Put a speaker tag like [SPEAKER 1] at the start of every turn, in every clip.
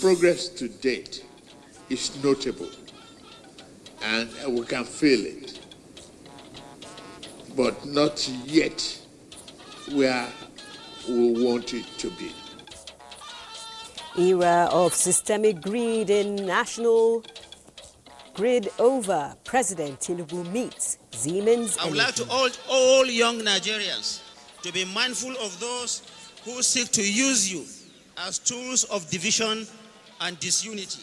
[SPEAKER 1] progress to date is notable, and we can feel it, but not yet where we want it to be.
[SPEAKER 2] Era of systemic greed in national grid over. President Tinubu meets Siemens
[SPEAKER 3] I would like
[SPEAKER 2] Energy.
[SPEAKER 3] to urge all young Nigerians to be mindful of those who seek to use you as tools of division and disunity.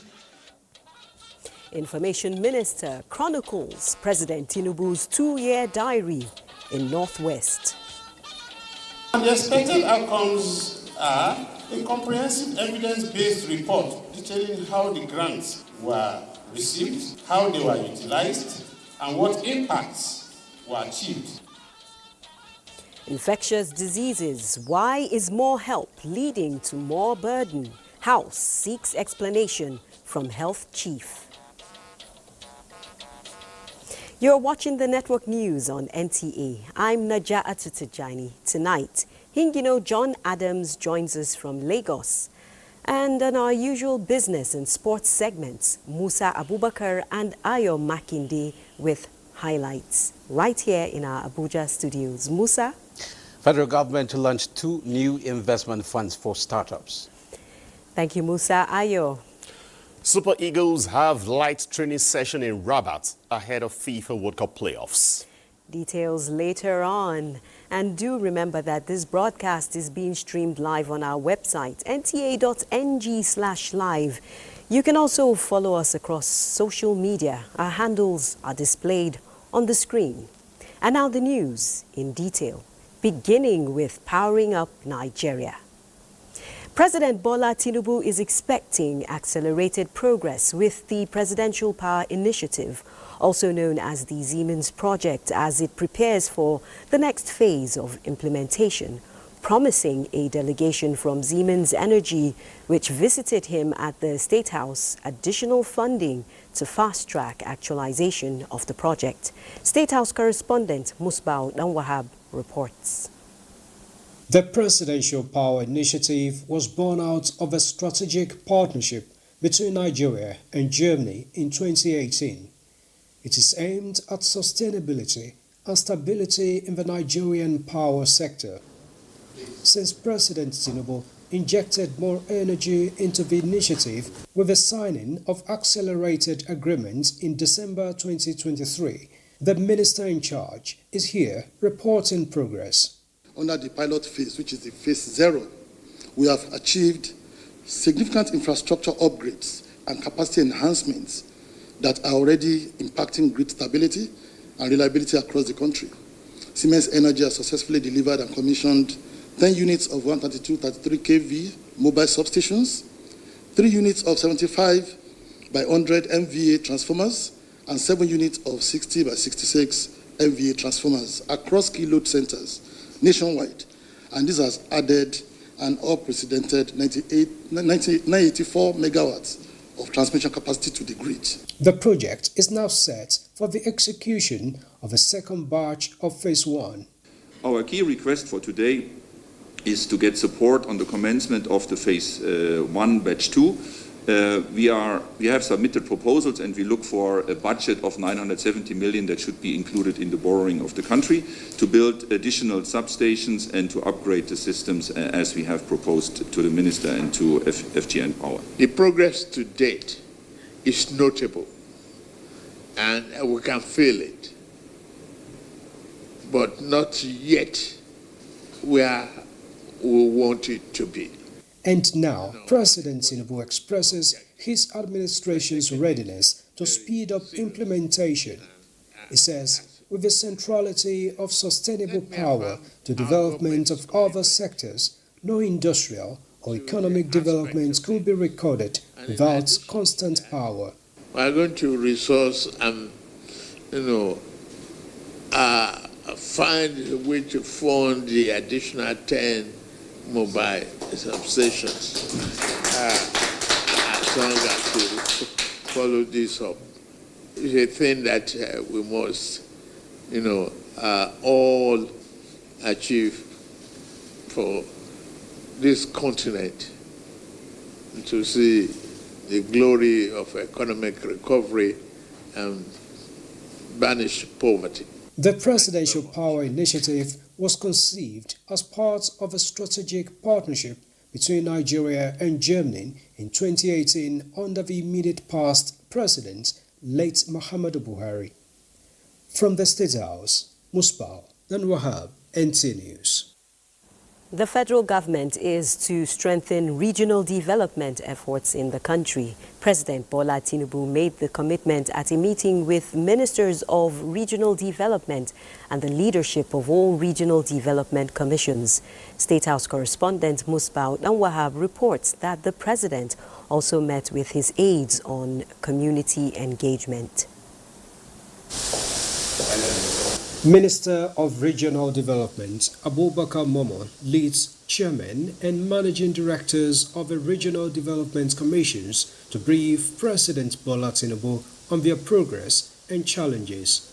[SPEAKER 2] Information Minister chronicles President Tinubu's 2-year diary in Northwest.
[SPEAKER 4] And the expected outcomes are a comprehensive evidence-based report detailing how the grants were received, how they were utilized, and what impacts were achieved.
[SPEAKER 2] Infectious diseases. Why is more help leading to more burden? House seeks explanation from Health Chief. You're watching the Network News on NTA. I'm Najaa Tutujani. Tonight, Hingino John Adams joins us from Lagos. And on our usual business and sports segments, Musa Abubakar and Ayo Makinde with highlights right here in our Abuja studios. Musa?
[SPEAKER 5] Federal government launched 2 new investment funds for startups.
[SPEAKER 2] Thank you, Musa. Ayo?
[SPEAKER 6] Super Eagles have light training session in Rabat ahead of FIFA World Cup playoffs.
[SPEAKER 2] Details later on. And do remember that this broadcast is being streamed live on our website, nta.ng/live. You can also follow us across social media. Our handles are displayed on the screen. And now the news in detail, beginning with powering up Nigeria. President Bola Tinubu is expecting accelerated progress with the Presidential Power Initiative, also known as the Siemens Project, as it prepares for the next phase of implementation, promising a delegation from Siemens Energy, which visited him at the State House, additional funding to fast-track actualization of the project. State House correspondent Musbao Danwahab reports.
[SPEAKER 7] The Presidential Power Initiative was born out of a strategic partnership between Nigeria and Germany in 2018. It is aimed at sustainability and stability in the Nigerian power sector. Since President Tinubu injected more energy into the initiative with the signing of accelerated agreements in December 2023, the minister in charge is here reporting progress.
[SPEAKER 8] Under the pilot phase, which is the phase 0, we have achieved significant infrastructure upgrades and capacity enhancements that are already impacting grid stability and reliability across the country. Siemens Energy has successfully delivered and commissioned 10 units of 132/33 kV mobile substations, 3 units of 75 by 100 MVA transformers, and 7 units of 60 by 66 MVA transformers across key load centers nationwide. And this has added an unprecedented 984 megawatts of transmission capacity to the grid.
[SPEAKER 7] The project is now set for the execution of a second batch of phase 1.
[SPEAKER 9] Our key request for today is to get support on the commencement of the phase 1 batch 2. We have submitted proposals, and we look for a budget of 970 million that should be included in the borrowing of the country to build additional substations and to upgrade the systems as we have proposed to the minister and to FGN Power.
[SPEAKER 1] The progress to date is notable, and we can feel it, but not yet where we want it to be.
[SPEAKER 7] And now, President Tinubu expresses his administration's readiness to speed up implementation. He says, with the centrality of sustainable power to development of other sectors, no industrial or economic development could be recorded without constant power.
[SPEAKER 1] We are going to resource and, find a way to fund the additional 10 mobile substations as long as we follow this up. It's a thing that we must, all achieve for this continent to see the glory of economic recovery and banish poverty.
[SPEAKER 7] The Presidential Power Initiative was conceived as part of a strategic partnership between Nigeria and Germany in 2018 under the immediate past President, late Muhammadu Buhari. From the State House, Musbal and Wahab, NTA News.
[SPEAKER 2] The federal government is to strengthen regional development efforts in the country. President Bola Tinubu made the commitment at a meeting with ministers of regional development and the leadership of all regional development commissions. State House correspondent Musbal Wahab reports that the president also met with his aides on community engagement.
[SPEAKER 7] Minister of Regional Development Abubakar Momo leads chairmen and managing directors of the Regional Development Commissions to brief President Bola Tinubu on their progress and challenges.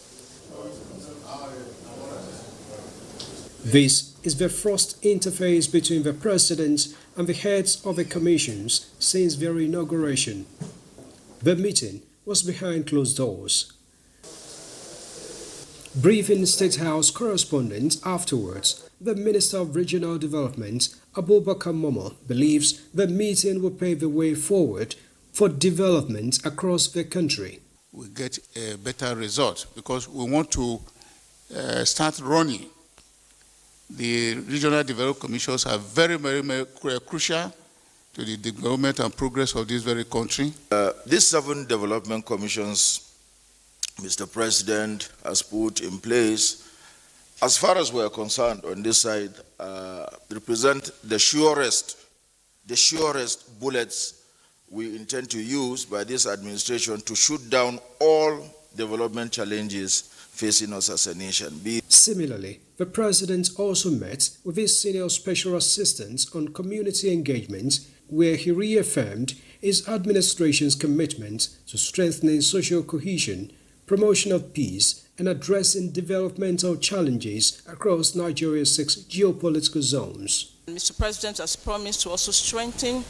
[SPEAKER 7] This is the first interface between the President and the heads of the commissions since their inauguration. The meeting was behind closed doors. Briefing State House correspondent afterwards, the Minister of Regional Development, Abubakar Momo, believes the meeting will pave the way forward for development across the country.
[SPEAKER 10] We get a better result because we want to start running. The Regional Development Commissions are very, very crucial to the development and progress of this very country.
[SPEAKER 11] These 7 development commissions Mr. President has put in place, as far as we're concerned on this side, represent the surest bullets we intend to use by this administration to shoot down all development challenges facing us as a nation.
[SPEAKER 7] Similarly, the President also met with his senior special assistant on community engagement, where he reaffirmed his administration's commitment to strengthening social cohesion, promotion of peace, and addressing developmental challenges across Nigeria's 6 geopolitical zones.
[SPEAKER 12] Mr. President has promised to also strengthen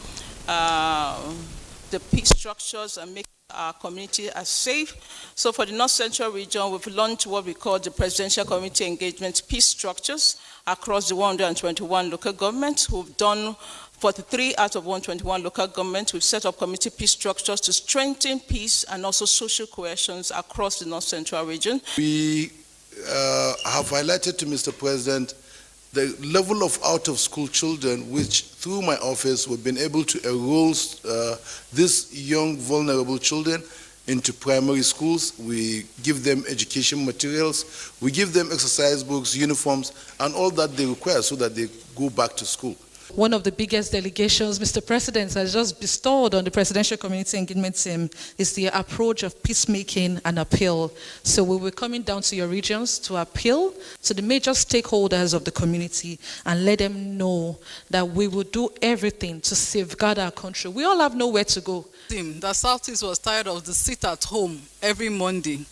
[SPEAKER 12] the peace structures and make our community as safe. So for the North Central region, we've launched what we call the Presidential Community Engagement Peace Structures across the 121 local governments. We've done 43 out of 121 local governments. We've set up community peace structures to strengthen peace and also social cohesion across the North Central region. We
[SPEAKER 13] have highlighted to Mr. President the level of out-of-school children, which through my office we've been able to enroll these young vulnerable children into primary schools. We give them education materials, we give them exercise books, uniforms, and all that they require so that they go back to school.
[SPEAKER 14] One of the biggest delegations Mr. President has just bestowed on the Presidential Community Engagement Team is the approach of peacemaking and appeal. So we will be coming down to your regions to appeal to the major stakeholders of the community and let them know that we will do everything to safeguard our country. We all have nowhere to go.
[SPEAKER 15] The Southeast was tired of the sit at home every Monday.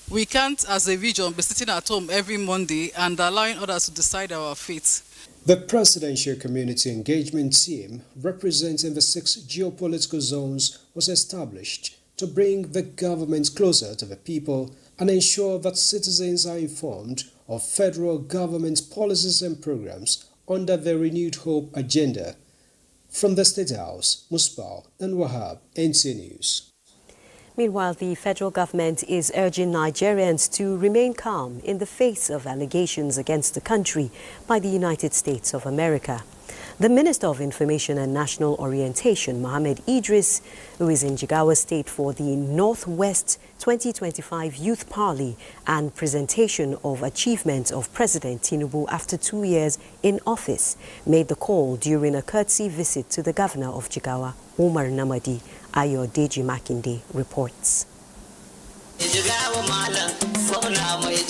[SPEAKER 15] We can't, as a region, be sitting at home every Monday and allowing others to decide our fate.
[SPEAKER 7] The Presidential Community Engagement Team, representing the 6 geopolitical zones, was established to bring the government closer to the people and ensure that citizens are informed of federal government policies and programs under the Renewed Hope agenda. From the State House, Musbal and Wahab, NTA News.
[SPEAKER 2] Meanwhile, the federal government is urging Nigerians to remain calm in the face of allegations against the country by the United States of America. The Minister of Information and National Orientation, Mohammed Idris, who is in Jigawa State for the Northwest 2025 Youth Parley and presentation of achievements of President Tinubu after 2 years in office, made the call during a courtesy visit to the Governor of Jigawa, Umar Namadi. Ayodeji Makinde reports.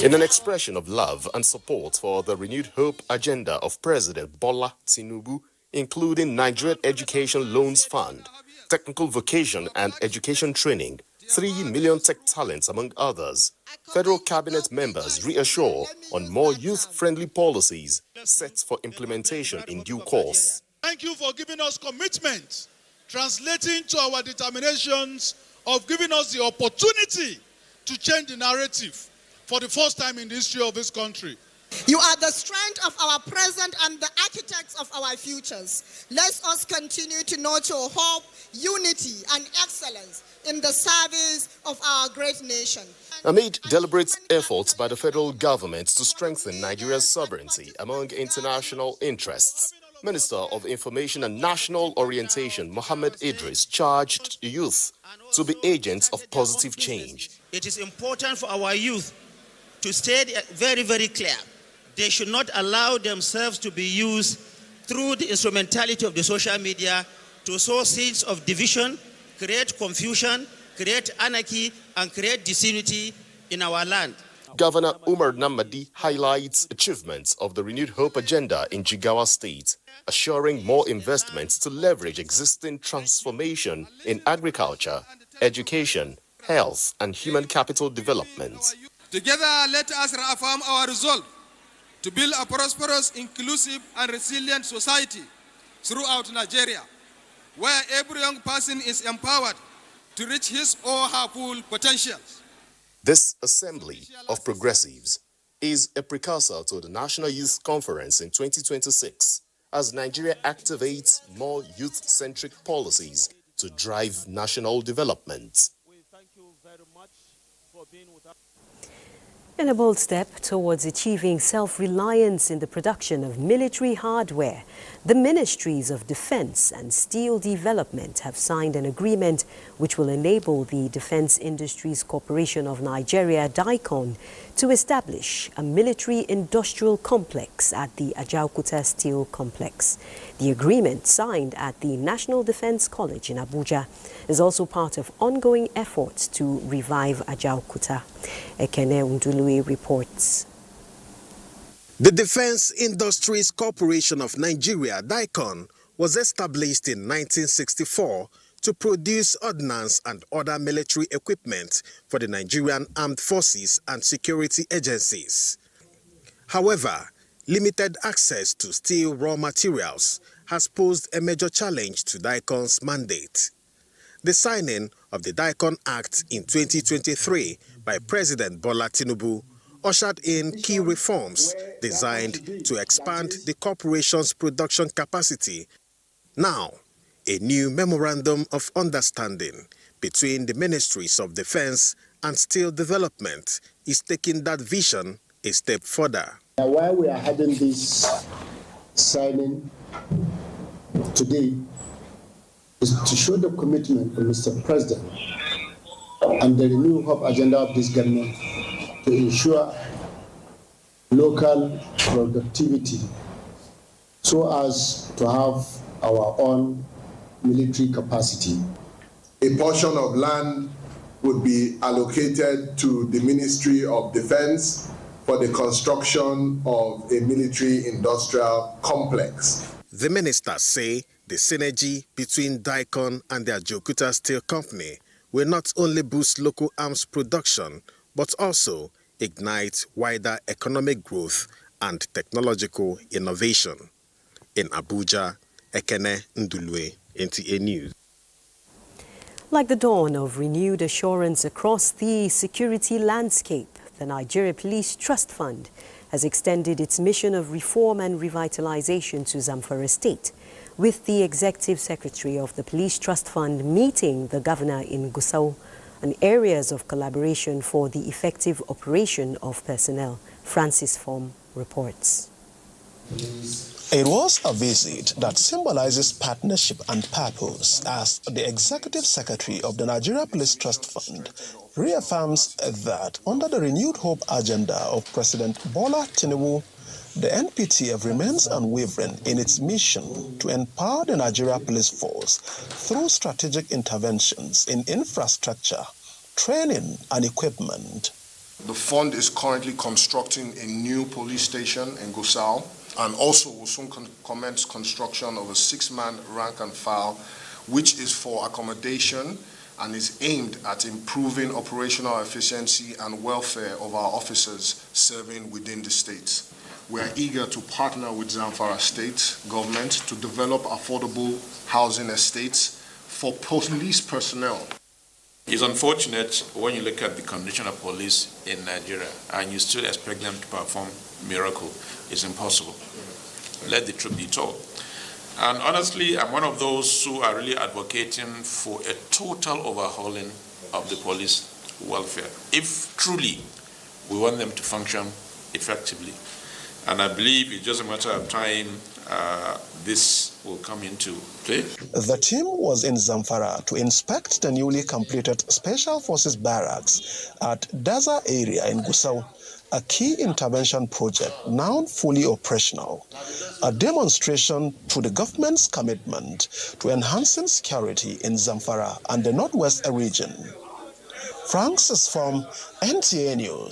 [SPEAKER 6] In an expression of love and support for the Renewed Hope agenda of President Bola Tinubu, including Nigerian Education Loans Fund, technical vocation and education training, 3 million tech talents, among others, federal cabinet members reassure on more youth-friendly policies set for implementation in due course.
[SPEAKER 16] Thank you for giving us commitment translating to our determinations of giving us the opportunity to change the narrative for the first time in the history of this country.
[SPEAKER 17] You are the strength of our present and the architects of our futures. Let us continue to nurture hope, unity, and excellence in the service of our great nation.
[SPEAKER 6] Amid deliberate efforts by the federal government to strengthen Nigeria's sovereignty among international interests, Minister of Information and National Orientation Mohammed Idris charged youth to be agents of positive change.
[SPEAKER 3] It is important for our youth to stay very, very clear. They should not allow themselves to be used through the instrumentality of the social media to sow seeds of division, create confusion, create anarchy, and create disunity in our land.
[SPEAKER 6] Governor Umar Namadi highlights achievements of the Renewed Hope agenda in Jigawa State, assuring more investments to leverage existing transformation in agriculture, education, health, and human capital development.
[SPEAKER 18] Together, let us reaffirm our resolve to build a prosperous, inclusive, and resilient society throughout Nigeria, where every young person is empowered to reach his or her full potentials.
[SPEAKER 6] This assembly of progressives is a precursor to the National Youth Conference in 2026, as Nigeria activates more youth-centric policies to drive national development.
[SPEAKER 2] In a bold step towards achieving self-reliance in the production of military hardware, the Ministries of Defense and Steel Development have signed an agreement which will enable the Defense Industries Corporation of Nigeria, DICON, to establish a military-industrial complex at the Ajaokuta Steel Complex. The agreement, signed at the National Defense College in Abuja, is also part of ongoing efforts to revive Ajaokuta. Ekene Undului reports.
[SPEAKER 19] The Defense Industries Corporation of Nigeria, DICON, was established in 1964 to produce ordnance and other military equipment for the Nigerian Armed Forces and security agencies. However, limited access to steel raw materials has posed a major challenge to DICON's mandate. The signing of the DICON Act in 2023 by President Bola Tinubu ushered in key reforms designed to expand the corporation's production capacity. Now, a new memorandum of understanding between the Ministries of Defense and Steel Development is taking that vision a step further.
[SPEAKER 20] Why we are having this signing today is to show the commitment of Mr. President and the Renewed Hope agenda of this government to ensure local productivity so as to have our own military capacity.
[SPEAKER 21] A portion of land would be allocated to the Ministry of Defense for the construction of a military-industrial complex.
[SPEAKER 19] The ministers say the synergy between DICON and the Ajaokuta Steel Company will not only boost local arms production, but also ignite wider economic growth and technological innovation. In Abuja, Ekene Undului, NTA News.
[SPEAKER 2] Like the dawn of renewed assurance across the security landscape, the Nigeria Police Trust Fund has extended its mission of reform and revitalization to Zamfara State, with the Executive Secretary of the Police Trust Fund meeting the governor in Gusau on areas of collaboration for the effective operation of personnel. Francis Form reports.
[SPEAKER 22] It was a visit that symbolizes partnership and purpose, as the Executive Secretary of the Nigeria Police Trust Fund reaffirms that under the Renewed Hope agenda of President Bola Tinubu, the NPTF remains unwavering in its mission to empower the Nigeria Police Force through strategic interventions in infrastructure, training, and equipment.
[SPEAKER 21] The fund is currently constructing a new police station in Gusau, and also will soon commence construction of a 6-man rank and file, which is for accommodation and is aimed at improving operational efficiency and welfare of our officers serving within the states. We are eager to partner with Zamfara State government to develop affordable housing estates for police personnel.
[SPEAKER 4] It's unfortunate when you look at the condition of police in Nigeria and you still expect them to perform miracle. It's impossible. Let the truth be told. And honestly, I'm one of those who are really advocating for a total overhauling of the police welfare, if truly we want them to function effectively. And I believe it's just a matter of time this will come into play.
[SPEAKER 22] The team was in Zamfara to inspect the newly completed Special Forces Barracks at Daza area in Gusau, a key intervention project now fully operational, a demonstration to the government's commitment to enhancing security in Zamfara and the Northwest region. Francis from NTA News.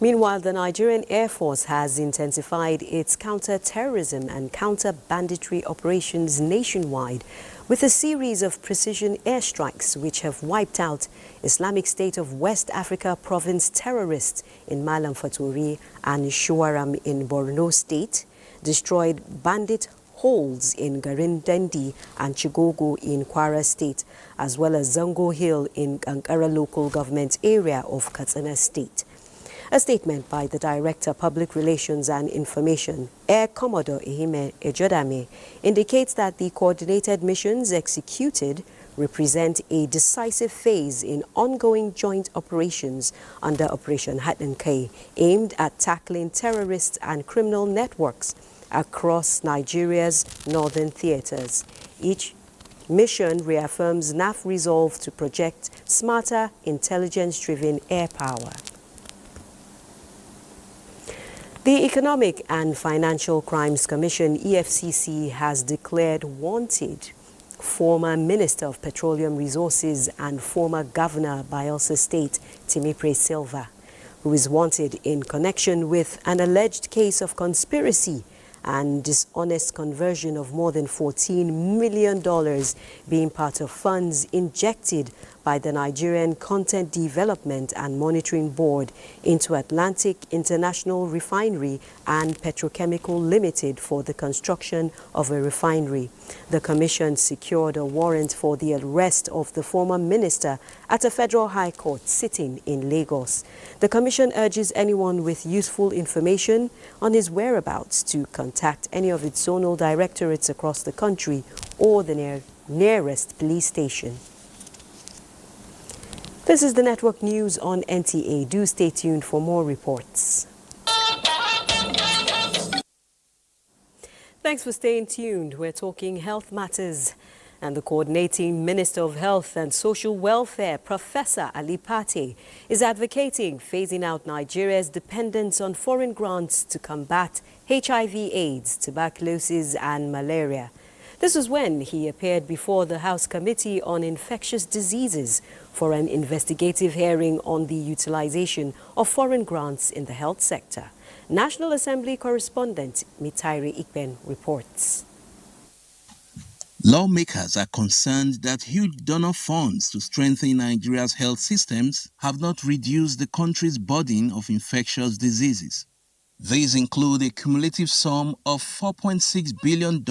[SPEAKER 2] Meanwhile, the Nigerian Air Force has intensified its counter-terrorism and counter-banditry operations nationwide with a series of precision airstrikes which have wiped out Islamic State of West Africa province terrorists in Malam Faturi and Shuaram in Borno State, destroyed bandit holds in Garindendi and Chigogo in Kwara State, as well as Zango Hill in Ankara local government area of Katsina State. A statement by the Director Public Relations and Information, Air Commodore Ehime Ejodame, indicates that the coordinated missions executed represent a decisive phase in ongoing joint operations under Operation Hatton-Kai, aimed at tackling terrorist and criminal networks across Nigeria's northern theaters. Each mission reaffirms NAF resolve to project smarter, intelligence-driven air power. The Economic and Financial Crimes Commission, EFCC, has declared wanted former Minister of Petroleum Resources and former Governor Bayelsa State, Timipre Silva, who is wanted in connection with an alleged case of conspiracy and dishonest conversion of more than $14 million being part of funds injected by the Nigerian Content Development and Monitoring Board into Atlantic International Refinery and Petrochemical Limited for the construction of a refinery. The Commission secured a warrant for the arrest of the former minister at a federal high court sitting in Lagos. The Commission urges anyone with useful information on his whereabouts to contact any of its zonal directorates across the country or the nearest police station. This is the network news on NTA. Do stay tuned for more reports. Thanks for staying tuned. We're talking health matters. And the Coordinating Minister of Health and Social Welfare, Professor Ali Pate, is advocating phasing out Nigeria's dependence on foreign grants to combat HIV/AIDS, tuberculosis and malaria. This was when he appeared before the House Committee on Infectious Diseases for an investigative hearing on the utilization of foreign grants in the health sector. National Assembly correspondent Mitairi Ikben reports.
[SPEAKER 5] Lawmakers are concerned that huge donor funds to strengthen Nigeria's health systems have not reduced the country's burden of infectious diseases. These include a cumulative sum of $4.6 billion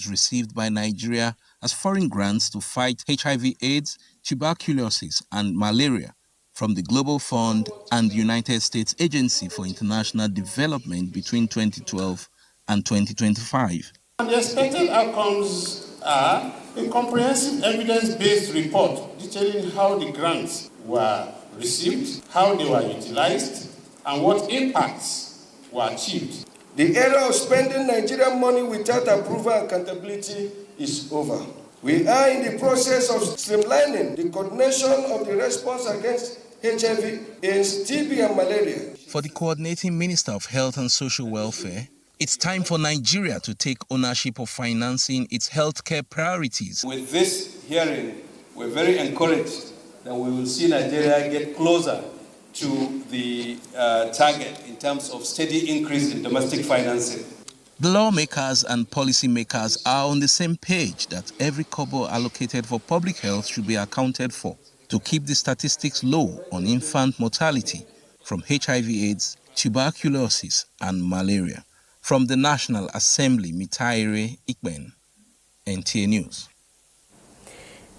[SPEAKER 5] received by Nigeria as foreign grants to fight HIV/AIDS, tuberculosis, and malaria from the Global Fund and the United States Agency for International Development between 2012 and 2025.
[SPEAKER 23] The expected outcomes are a comprehensive evidence-based report detailing how the grants were received, how they were utilized, and what impacts were achieved.
[SPEAKER 24] The era of spending Nigerian money without approval and accountability is over. We are in the process of streamlining the coordination of the response against HIV, AIDS, TB, and malaria.
[SPEAKER 5] For the Coordinating Minister of Health and Social Welfare, it's time for Nigeria to take ownership of financing its healthcare priorities.
[SPEAKER 25] With this hearing, we're very encouraged that we will see Nigeria get closer to the target in terms of steady increase in domestic financing.
[SPEAKER 5] The lawmakers and policymakers are on the same page that every kobo allocated for public health should be accounted for to keep the statistics low on infant mortality from HIV/AIDS, tuberculosis, and malaria. From the National Assembly, Mitaire Ikben, NTA News.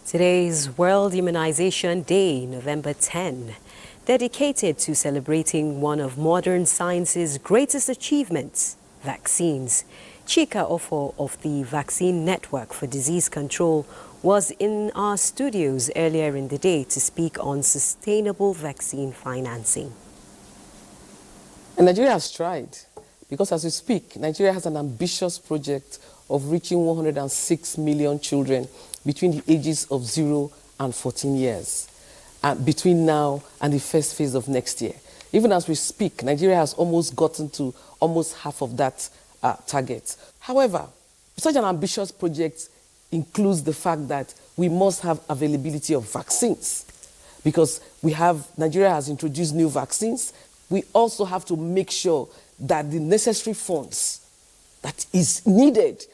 [SPEAKER 2] Today's World Immunization Day, November 10, dedicated to celebrating one of modern science's greatest achievements, vaccines. Chika Ofo of the Vaccine Network for Disease Control was in our studios earlier in the day to speak on sustainable vaccine financing.
[SPEAKER 1] And Nigeria has tried, because as we speak, Nigeria has an ambitious project of reaching 106 million children between the ages of 0 and 14 years, between now and the first phase of next year. Even as we speak, Nigeria has almost gotten to almost half of that target. However, such an ambitious project includes the fact that we must have availability of vaccines, because Nigeria has introduced new vaccines. We also have to make sure that the necessary funds that is needed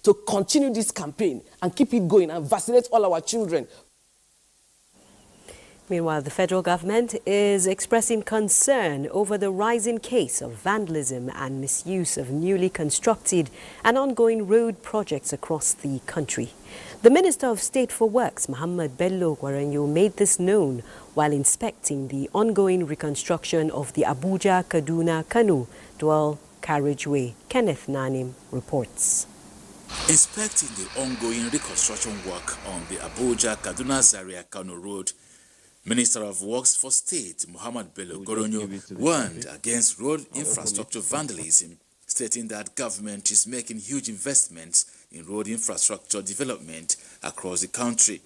[SPEAKER 1] to continue this campaign and keep it going and vaccinate all our children.
[SPEAKER 2] Meanwhile, the federal government is expressing concern over the rising case of vandalism and misuse of newly constructed and ongoing road projects across the country. The Minister of State for Works, Muhammad Bello Gwaranyo, made this known while inspecting the ongoing reconstruction of the Abuja-Kaduna-Kano dual carriageway. Kenneth Nanim reports.
[SPEAKER 8] Inspecting the ongoing reconstruction work on the Abuja-Kaduna-Zaria-Kano road, Minister of Works for State, Muhammad Bello Gwaranyo, warned against road infrastructure vandalism, stating that government is making huge investments in road infrastructure development across the country.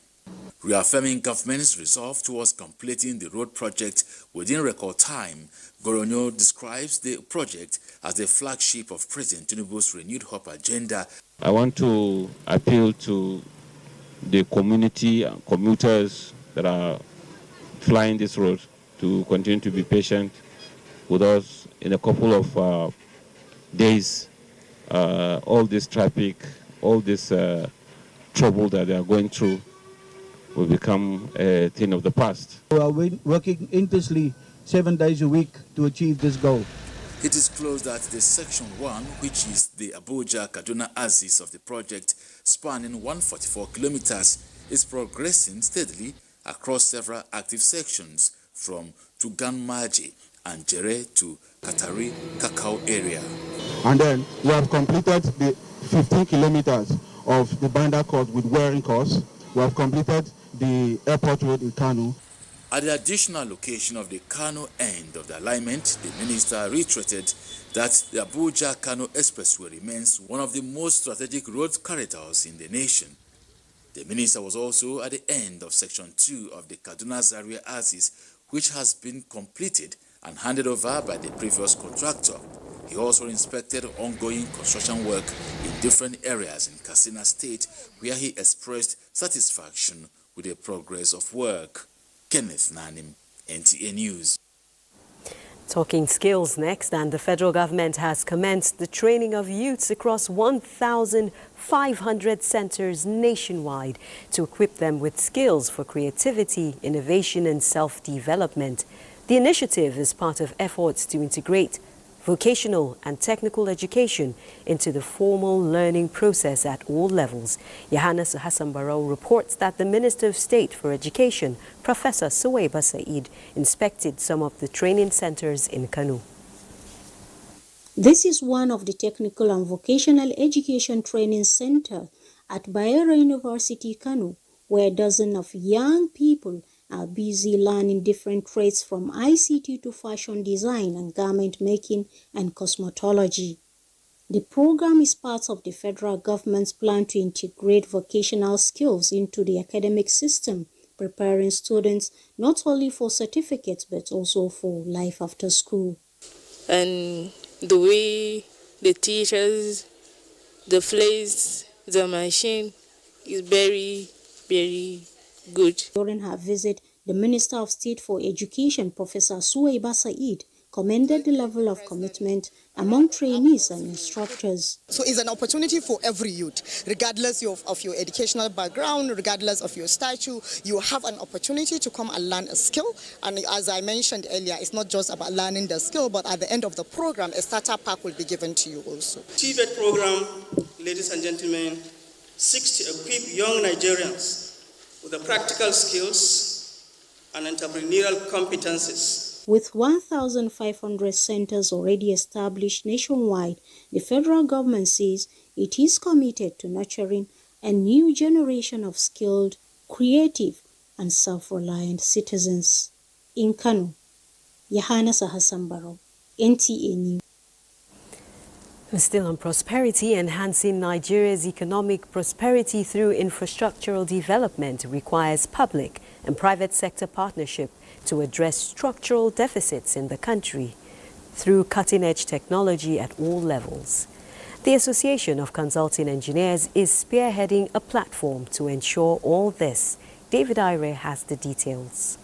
[SPEAKER 8] Reaffirming government's resolve towards completing the road project within record time, Gwaranyo describes the project as the flagship of President Tinubu's renewed hope agenda.
[SPEAKER 9] I want to appeal to the community and commuters that are flying this road to continue to be patient with us. In a couple of days, all this traffic, all this trouble that they are going through will become a thing of the past.
[SPEAKER 10] We are working intensely 7 days a week to achieve this goal.
[SPEAKER 8] It is close that the Section 1, which is the Abuja-Kaduna axis of the project, spanning 144 kilometers, is progressing steadily across several active sections from Tuganmaji and Jere to Katari Kakao area.
[SPEAKER 10] And then we have completed the 15 kilometers of the Banda course with wearing course. We have completed the airport road in Kano.
[SPEAKER 8] At the additional location of the Kano end of the alignment, the minister reiterated that the Abuja-Kano Expressway remains one of the most strategic road corridors in the nation. The minister was also at the end of Section 2 of the Kaduna-Zaria axis, which has been completed and handed over by the previous contractor. He also inspected ongoing construction work in different areas in Katsina State, where he expressed satisfaction with the progress of work. Kenneth Nanim, NTA News.
[SPEAKER 2] Talking skills next, and the federal government has commenced the training of youths across 1,500 centers nationwide to equip them with skills for creativity, innovation and self-development. The initiative is part of efforts to integrate vocational and technical education into the formal learning process at all levels. Yohannes Hassan Barrow reports that the Minister of State for Education, Professor Suwaiba Said, inspected some of the training centers in Kano.
[SPEAKER 11] This is one of the technical and vocational education training center at Bayero University, Kano, where dozens of young people are busy learning different trades from ICT to fashion design and garment making and cosmetology. The program is part of the federal government's plan to integrate vocational skills into the academic system, preparing students not only for certificates but also for life after school.
[SPEAKER 26] And the way the teachers, the place, the machine is very, very good.
[SPEAKER 11] During her visit, the Minister of State for Education, Professor Suwaiba Said, commended the level of commitment among trainees and instructors.
[SPEAKER 17] So it's an opportunity for every youth, regardless of your educational background, regardless of your stature, you have an opportunity to come and learn a skill. And as I mentioned earlier, it's not just about learning the skill, but at the end of the program, a starter pack will be given to you also.
[SPEAKER 27] TVET program, ladies and gentlemen, seeks to equip young Nigerians
[SPEAKER 7] with the practical skills and entrepreneurial competencies.
[SPEAKER 11] With 1,500 centers already established nationwide, the federal government says it is committed to nurturing a new generation of skilled, creative, and self-reliant citizens. In Kano, Yohana Hassan Barrow, NTA News.
[SPEAKER 2] Still on prosperity, enhancing Nigeria's economic prosperity through infrastructural development requires public and private sector partnership to address structural deficits in the country through cutting-edge technology at all levels. The Association of Consulting Engineers is spearheading a platform to ensure all this. David Ire has the details.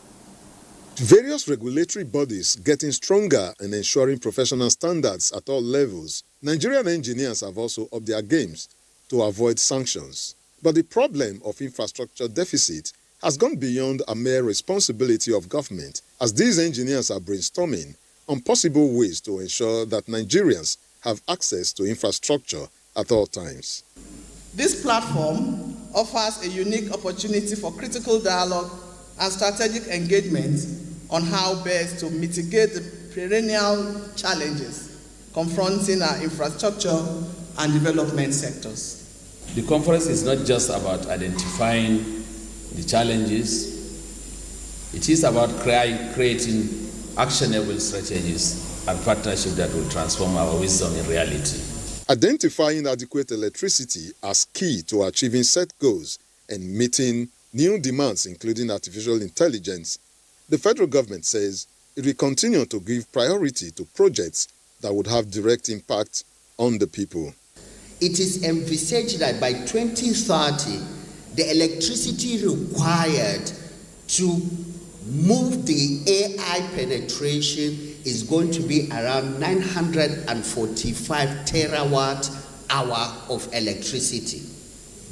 [SPEAKER 12] Various regulatory bodies getting stronger in ensuring professional standards at all levels. Nigerian engineers have also upped their games to avoid sanctions. But the problem of infrastructure deficit has gone beyond a mere responsibility of government, as these engineers are brainstorming on possible ways to ensure that Nigerians have access to infrastructure at all times.
[SPEAKER 13] This platform offers a unique opportunity for critical dialogue and strategic engagement on how best to mitigate the perennial challenges confronting our infrastructure and development sectors.
[SPEAKER 14] The conference is not just about identifying the challenges, it is about creating actionable strategies and partnerships that will transform our wisdom in reality.
[SPEAKER 12] Identifying adequate electricity as key to achieving set goals and meeting new demands, including artificial intelligence, the federal government says it will continue to give priority to projects that would have direct impact on the people.
[SPEAKER 15] It is envisaged that by 2030, the electricity required to move the AI penetration is going to be around 945 terawatt hour of electricity.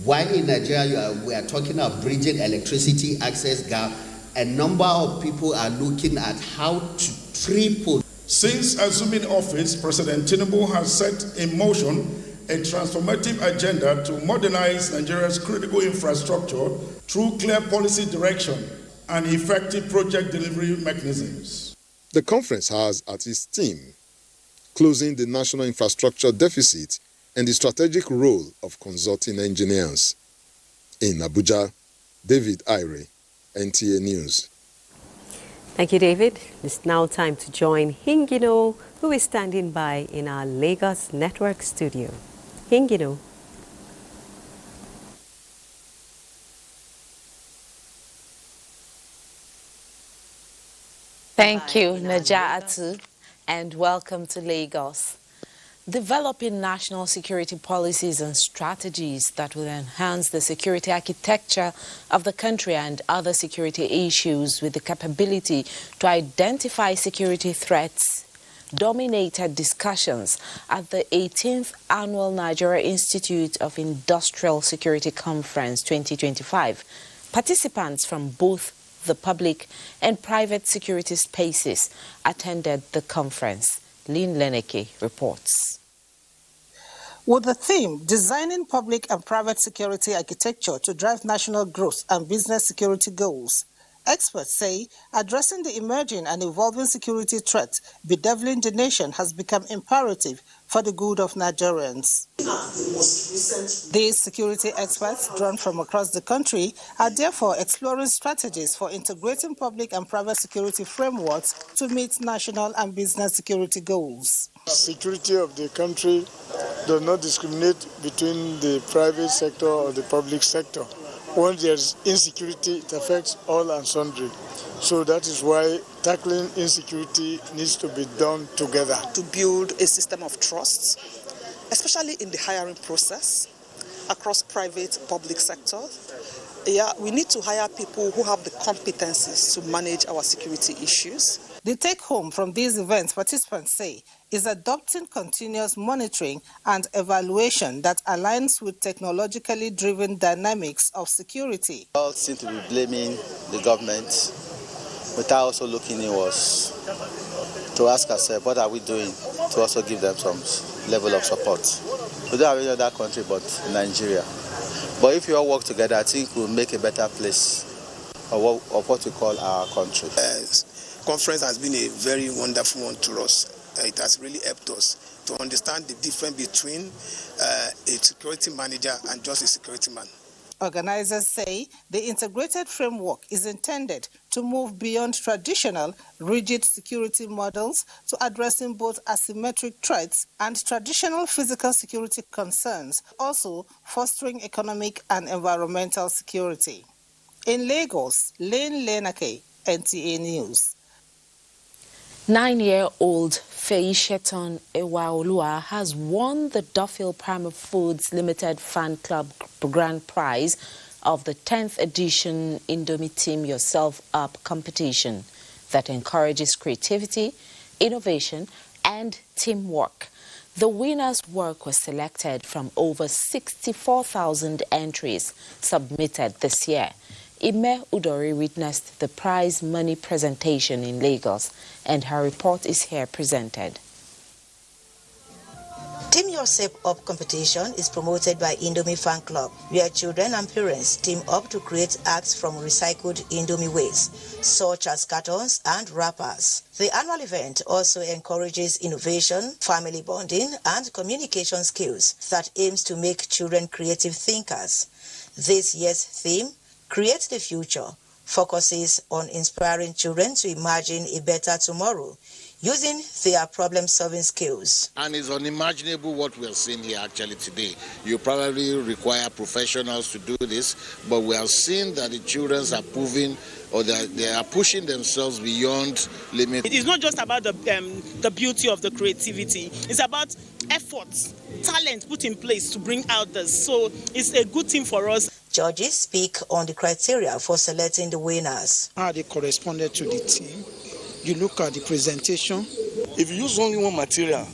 [SPEAKER 15] While in Nigeria we are talking of bridging electricity access gap, a number of people are looking at how to triple.
[SPEAKER 16] Since assuming office, President Tinubu has set in motion a transformative agenda to modernize Nigeria's critical infrastructure through clear policy direction and effective project delivery mechanisms.
[SPEAKER 12] The conference has at its theme closing the national infrastructure deficit and the strategic role of consulting engineers. In Abuja, David Ire, NTA News.
[SPEAKER 2] Thank you, David. It's now time to join Hingino, who is standing by in our Lagos Network studio. Hingino.
[SPEAKER 27] Thank you, Naja'atu, and welcome to Lagos. Developing national security policies and strategies that will enhance the security architecture of the country and other security issues with the capability to identify security threats dominated discussions at the 18th Annual Nigeria Institute of Industrial Security Conference 2025. Participants from both the public and private security spaces attended the conference. Lynn Leneke reports.
[SPEAKER 28] With the theme, Designing Public and Private Security Architecture to Drive National Growth and Business Security Goals, experts say addressing the emerging and evolving security threats bedeviling the nation has become imperative for the good of Nigerians. These security experts, drawn from across the country, are therefore exploring strategies for integrating public and private security frameworks to meet national and business security goals.
[SPEAKER 29] Security of the country does not discriminate between the private sector or the public sector. Once there's insecurity, it affects all and sundry. So that is why tackling insecurity needs to be done together.
[SPEAKER 30] To build a system of trust, especially in the hiring process, across private, public sectors. We need to hire people who have the competencies to manage our security issues.
[SPEAKER 28] The take-home from these events, participants say, is adopting continuous monitoring and evaluation that aligns with technologically driven dynamics of security.
[SPEAKER 31] All seem to be blaming the government, without also looking inwards to ask ourselves, what are we doing to also give them some level of support? We don't have any other country but Nigeria. But if we all work together, I think we'll make a better place of what we call our country.
[SPEAKER 3] Conference has been a very wonderful one to us. It has really helped us to understand the difference between a security manager and just a security man.
[SPEAKER 28] Organizers say the integrated framework is intended to move beyond traditional, rigid security models to addressing both asymmetric threats and traditional physical security concerns, also fostering economic and environmental security. In Lagos, Lane Lenake, NTA News.
[SPEAKER 27] 9-year-old Fei Sheton Ewaolua has won the Duffield Primal Foods Limited Fan Club Grand Prize of the 10th edition Indomie Team Yourself Up competition that encourages creativity, innovation, and teamwork. The winner's work was selected from over 64,000 entries submitted this year. Ime Udori witnessed the prize money presentation in Lagos, and her report is here presented.
[SPEAKER 4] Team Yourself Up competition is promoted by Indomie Fan Club, where children and parents team up to create acts from recycled Indomie waste, such as cartons and wrappers. The annual event also encourages innovation, family bonding, and communication skills that aims to make children creative thinkers. This year's theme, Create the Future, focuses on inspiring children to imagine a better tomorrow using their problem-solving skills.
[SPEAKER 6] And it's unimaginable what we're seeing here actually today. You probably require professionals to do this, but we are seeing that the children are proving or they are pushing themselves beyond limits.
[SPEAKER 18] It is not just about the beauty of the creativity. It's about efforts, talent put in place to bring out this. So it's a good thing for us.
[SPEAKER 4] Judges speak on the criteria for selecting the winners.
[SPEAKER 19] How they corresponded to the team. You look at the presentation.
[SPEAKER 20] If you use only one material,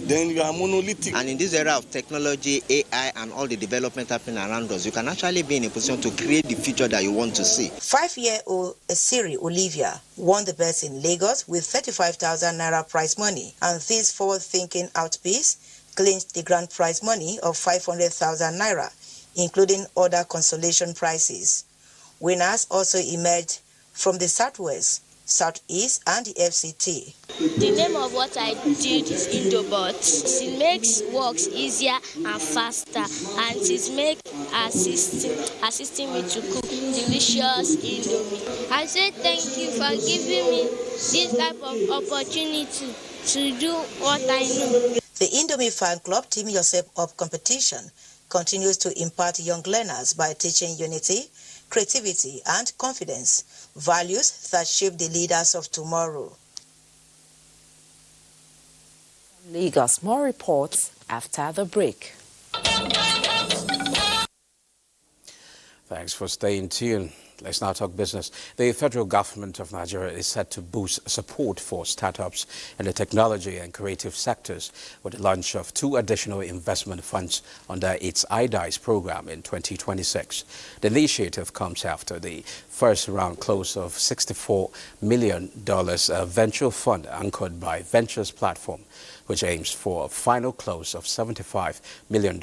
[SPEAKER 20] then you are monolithic.
[SPEAKER 21] And in this era of technology, AI, and all the development happening around us, you can actually be in a position to create the future that you want to see.
[SPEAKER 4] 5-year-old Siri Olivia won the best in Lagos with 35,000 naira prize money, and this forward-thinking outpiece clinched the grand prize money of 500,000 naira, including other consolation prizes. Winners also emerged from the Southwest, Southeast, and the FCT.
[SPEAKER 22] The name of what I did is Indobot. It makes works easier and faster, and it makes assisting me to cook delicious Indomie. I say thank you for giving me this type of opportunity to do what I know.
[SPEAKER 4] The Indomie Fan Club Team Yourself Up competition continues to impart young learners by teaching unity, creativity, and confidence, values that shape the leaders of tomorrow.
[SPEAKER 27] Lagos, more reports after the break.
[SPEAKER 23] Thanks for staying tuned. Let's now talk business. The federal government of Nigeria is set to boost support for startups in the technology and creative sectors with the launch of 2 additional investment funds under its IDICE program in 2026. The initiative comes after the first round close of $64 million venture fund anchored by Ventures Platform, which aims for a final close of $75 million.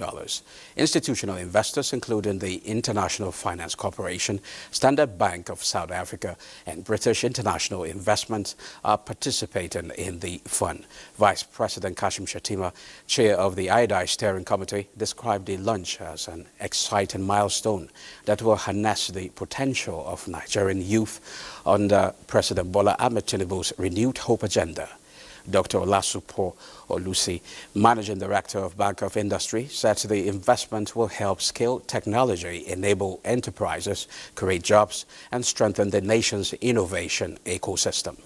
[SPEAKER 23] Institutional investors, including the International Finance Corporation, Standard Bank of South Africa, and British International Investment, are participating in the fund. Vice President Kashim Shettima, chair of the IDICE Steering Committee, described the launch as an exciting milestone that will harness the potential of Nigerian youth under President Bola Ahmed Tinubu's renewed hope agenda. Dr. Olasupo Olusi, Managing Director of Bank of Industry, said the investment will help scale technology, enable enterprises, create jobs, and strengthen the nation's innovation ecosystem.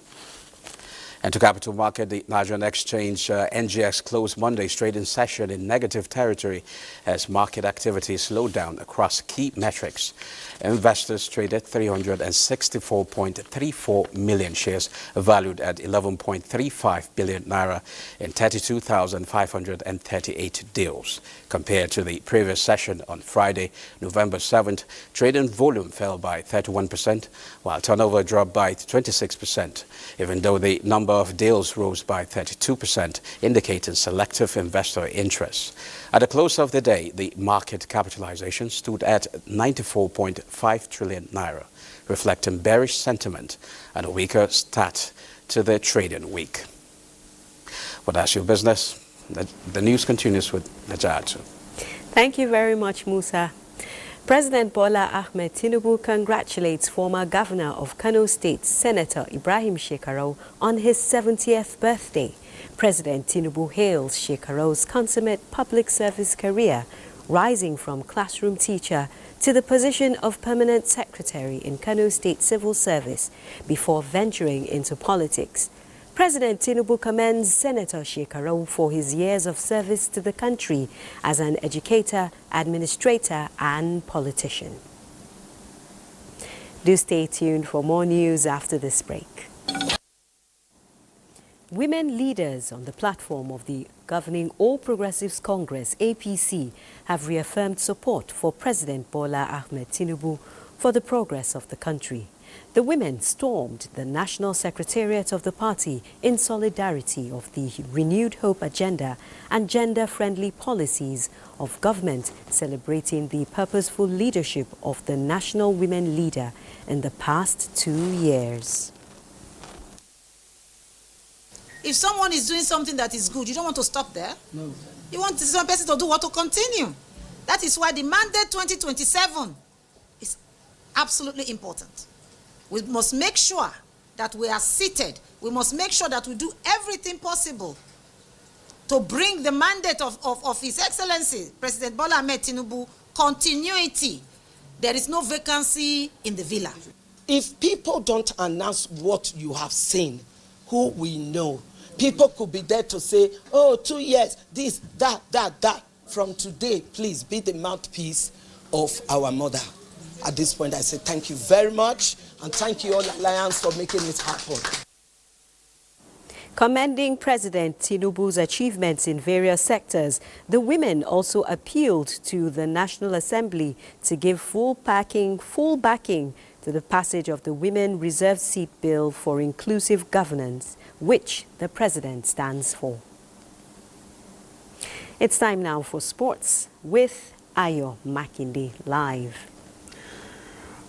[SPEAKER 23] And to capital market, the Nigerian exchange NGX closed Monday's trading session in negative territory as market activity slowed down across key metrics. Investors traded 364.34 million shares valued at 11.35 billion naira in 32,538 deals. Compared to the previous session on Friday, November 7th, trading volume fell by 31%, while turnover dropped by 26%, even though the number number of deals rose by 32%, indicating selective investor interest. At the close of the day, the market capitalization stood at 94.5 trillion naira, reflecting bearish sentiment and a weaker start to the trading week. Well, that's your business. The news continues with Najatu.
[SPEAKER 2] Thank you very much, Musa. President Bola Ahmed Tinubu congratulates former governor of Kano State, Senator Ibrahim Shekarau, on his 70th birthday. President Tinubu hails Shekarau's consummate public service career, rising from classroom teacher to the position of permanent secretary in Kano State Civil Service before venturing into politics. President Tinubu commends Senator Shekarau for his years of service to the country as an educator, administrator, and politician. Do stay tuned for more news after this break. Women leaders on the platform of the governing All Progressives Congress, APC, have reaffirmed support for President Bola Ahmed Tinubu for the progress of the country. The women stormed the National Secretariat of the party in solidarity of the renewed hope agenda and gender-friendly policies of government, celebrating the purposeful leadership of the national women leader in the past 2 years.
[SPEAKER 1] If someone is doing something that is good, you don't want to stop there. No. You want this one person to do what? To continue. That is why the mandate 2027 is absolutely important. We must make sure that we are seated. We must make sure that we do everything possible to bring the mandate of His Excellency, President Bola Ahmed Tinubu, continuity. There is no vacancy in the villa.
[SPEAKER 5] If people don't announce what you have seen, who we know, people could be there to say, oh, 2 years, this, that. From today, please be the mouthpiece of our mother. At this point, I say thank you very much, and thank you all Alliance for making it happen.
[SPEAKER 2] Commending President Tinubu's achievements in various sectors, the women also appealed to the National Assembly to give full backing to the passage of the Women Reserved Seat Bill for Inclusive Governance, which the President stands for. It's time now for sports with Ayo Makinde live.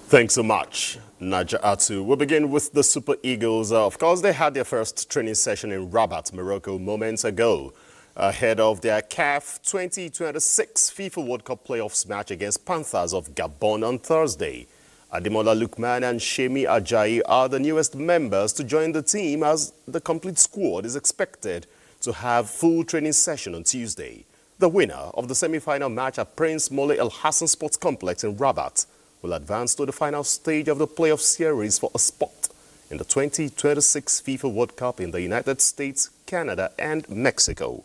[SPEAKER 7] Thanks so much, Naja Atu. We'll begin with the Super Eagles. Of course, they had their first training session in Rabat, Morocco, moments ago, ahead of their CAF 2026 FIFA World Cup playoffs match against Panthers of Gabon on Thursday. Ademola Lookman and Shemi Ajayi are the newest members to join the team, as the complete squad is expected to have full training session on Tuesday. The winner of the semi-final match at Prince Moulay El Hassan Sports Complex in Rabat will advance to the final stage of the playoff series for a spot in the 2026 FIFA World Cup in the United States, Canada, and Mexico.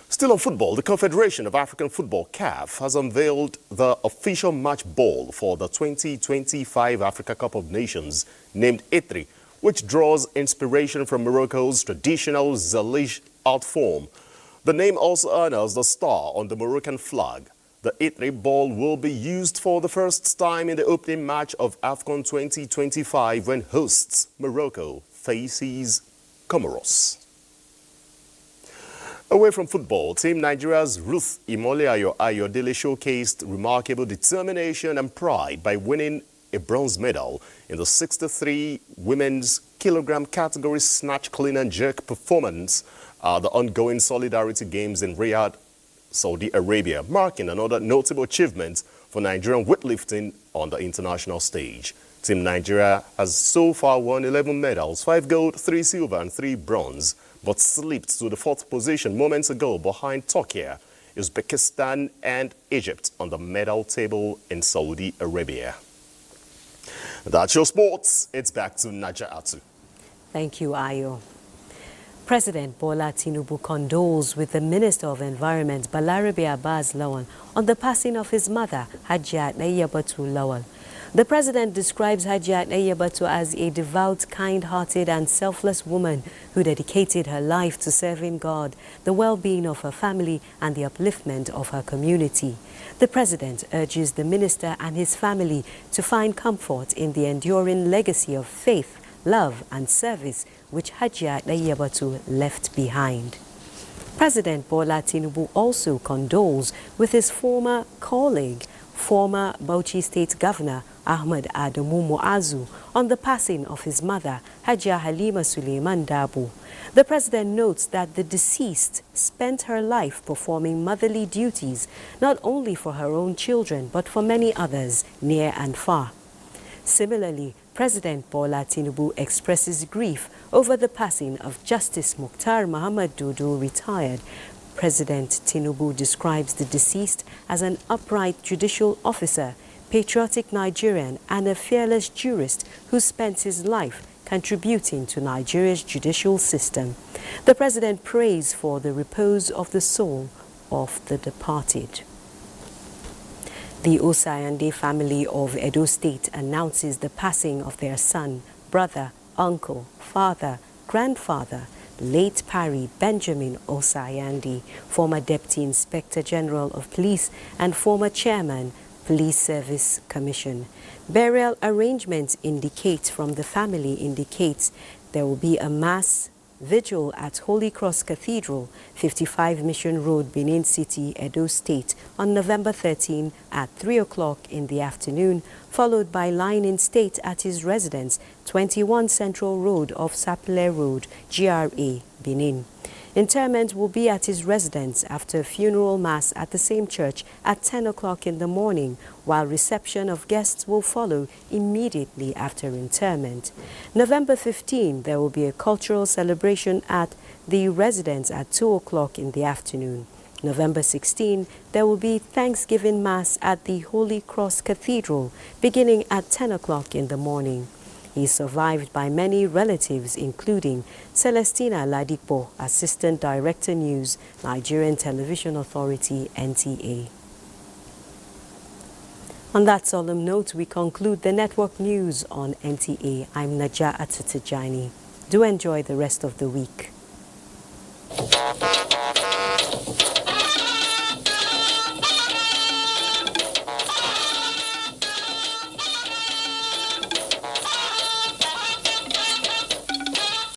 [SPEAKER 7] Still on football, the Confederation of African Football, CAF, has unveiled the official match ball for the 2025 Africa Cup of Nations, named Itri, which draws inspiration from Morocco's traditional Zalige art form. The name also honors the star on the Moroccan flag. The Itri ball will be used for the first time in the opening match of AFCON 2025 when hosts Morocco faces Comoros. Away from football, Team Nigeria's Ruth Imole Ayodele showcased remarkable determination and pride by winning a bronze medal in the 63 women's kilogram category snatch, clean and jerk performance at the ongoing Solidarity Games in Riyadh, Saudi Arabia, marking another notable achievement for Nigerian weightlifting on the international stage. Team Nigeria has so far won 11 medals, 5 gold, 3 silver and 3 bronze, but slipped to the 4th position moments ago behind Turkey, Uzbekistan and Egypt on the medal table in Saudi Arabia. That's your sports. It's back to Naja Atu.
[SPEAKER 2] Thank you, Ayo. President Bola Tinubu condoles with the Minister of Environment, Balarabe Abbas Lawal, on the passing of his mother, Hajia Nayabatu Lawal. The President describes Hajia Nayabatu as a devout, kind-hearted and selfless woman who dedicated her life to serving God, the well-being of her family and the upliftment of her community. The President urges the Minister and his family to find comfort in the enduring legacy of faith, love and service which Hajia Dayabatu left behind. President Bola Tinubu also condoles with his former colleague, former Bauchi State Governor Ahmad Adamu Muazu, on the passing of his mother, Hajia Halima Suleiman Dabo. The president notes that the deceased spent her life performing motherly duties, not only for her own children, but for many others near and far. Similarly, President Bola Tinubu expresses grief over the passing of Justice Mukhtar Muhammad Dodo, retired. President Tinubu describes the deceased as an upright judicial officer, patriotic Nigerian, and a fearless jurist who spent his life contributing to Nigeria's judicial system. The president prays for the repose of the soul of the departed. The Osayande family of Edo State announces the passing of their son, brother, uncle, father, grandfather, late Pari Benjamin Osayande, former Deputy Inspector General of Police and former Chairman, Police Service Commission. Burial arrangements from the family indicates there will be a mass vigil at Holy Cross Cathedral, 55 Mission Road, Benin City, Edo State, on November 13 at 3 o'clock in the afternoon, followed by lying in state at his residence, 21 Central Road off Sapele Road, GRA, Benin. Interment will be at his residence after a funeral mass at the same church at 10 o'clock in the morning, while reception of guests will follow immediately after interment. November 15, there will be a cultural celebration at the residence at 2 o'clock in the afternoon. November 16, there will be Thanksgiving Mass at the Holy Cross Cathedral, beginning at 10 o'clock in the morning. He is survived by many relatives, including Celestina Ladipo, Assistant Director News, Nigerian Television Authority, NTA. On that solemn note, we conclude the network news on NTA. I'm Naja Atutijani. Do enjoy the rest of the week.